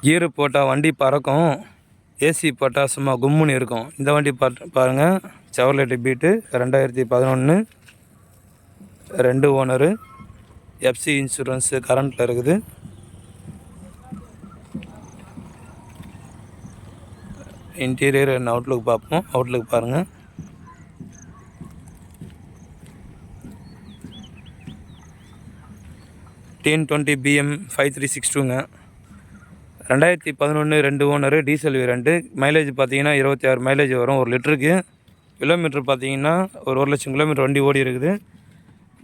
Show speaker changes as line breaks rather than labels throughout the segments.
கீரு போட்டால் வண்டி பறக்கும், ஏசி போட்டால் சும்மா கும்முன்னு இருக்கும். இந்த வண்டி பாருங்கள், Chevrolet beat 2011, 2 owner, FC insurance கரண்ட்டில் இருக்குது. இன்டீரியர் அண்ட் அவுட்லுக் பார்ப்போம். அவுட்லுக் பாருங்கள். TN20 BM 5362ங்க. 2011, 2 owner, diesel variant. Mileage பார்த்தீங்கன்னா 26 மைலேஜ் வரும் 1 லிட்டருக்கு. கிலோமீட்டர் பார்த்தீங்கன்னா ஒரு 1,00,000 கிலோமீட்டர் வண்டி ஓடி இருக்குது.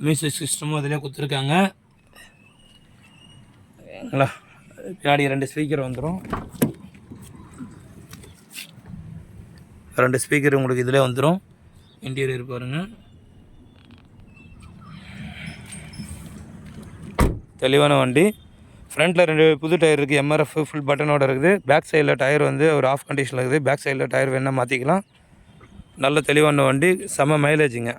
மியூசிக் சிஸ்டமும் அதிலே கொடுத்துருக்காங்க. பின்னாடி 2 ஸ்பீக்கர் வந்துடும். 2 ஸ்பீக்கர் உங்களுக்கு இதிலே வந்துடும். இன்டீரியர் பாருங்கள், தெளிவான வண்டி. ஃப்ரண்ட்டில் 2 புது டயர் இருக்குது, MRF ஃபுல் பட்டனோடு இருக்குது. பேக் சைடில் டயர் வந்து ஒரு ஆஃப் கண்டிஷனில் இருக்குது. பேக் சைடில் டயர் வேணால் மாற்றிக்கலாம். நல்ல தெளிவான வண்டி, செம்ம மைலேஜுங்க.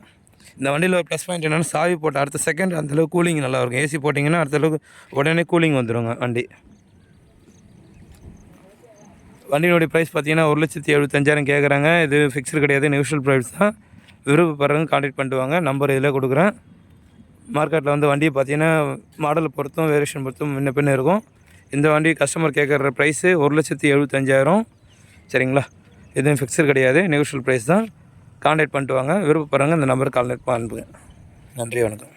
இந்த வண்டியில் ஒரு ப்ளஸ் பாயிண்ட் என்னென்னா, சாவி போட்ட அடுத்த செகண்ட் அந்தளவுக்கு கூலிங் நல்லாயிருக்கும். ஏசி போட்டிங்கன்னா அடுத்தளவுக்கு உடனே கூலிங் வந்துடுங்க வண்டி. வண்டியினுடைய ப்ரைஸ் பார்த்தீங்கன்னா 1,75,000 கேட்குறாங்க. இது ஃபிக்ஸ்டு கிடையாது, நெகோஷியல் ப்ரைஸ் தான். விருப்பப்படுறவங்க கான்டாக்ட் பண்ணிட்டு வாங்க. நம்பர் இதில் கொடுக்குறேன். மார்க்கெட்டில் வந்து வண்டியை பார்த்தீங்கன்னா மாடலை பொறுத்தும் வேரியேஷன் பொறுத்தும் முன்ன பின்ன இருக்கும். இந்த வண்டி கஸ்டமர் கேட்குற ப்ரைஸு 1,75,000. சரிங்களா? எதுவும் ஃபிக்ஸர் கிடையாது, நெகோஷியல் ப்ரைஸ் தான். கான்டாக்ட் பண்ணிட்டு வாங்க. விருப்பப்படுறவங்க இந்த நம்பருக்கு கான்டாக்ட் பண்ணுங்க. நன்றி, வணக்கம்.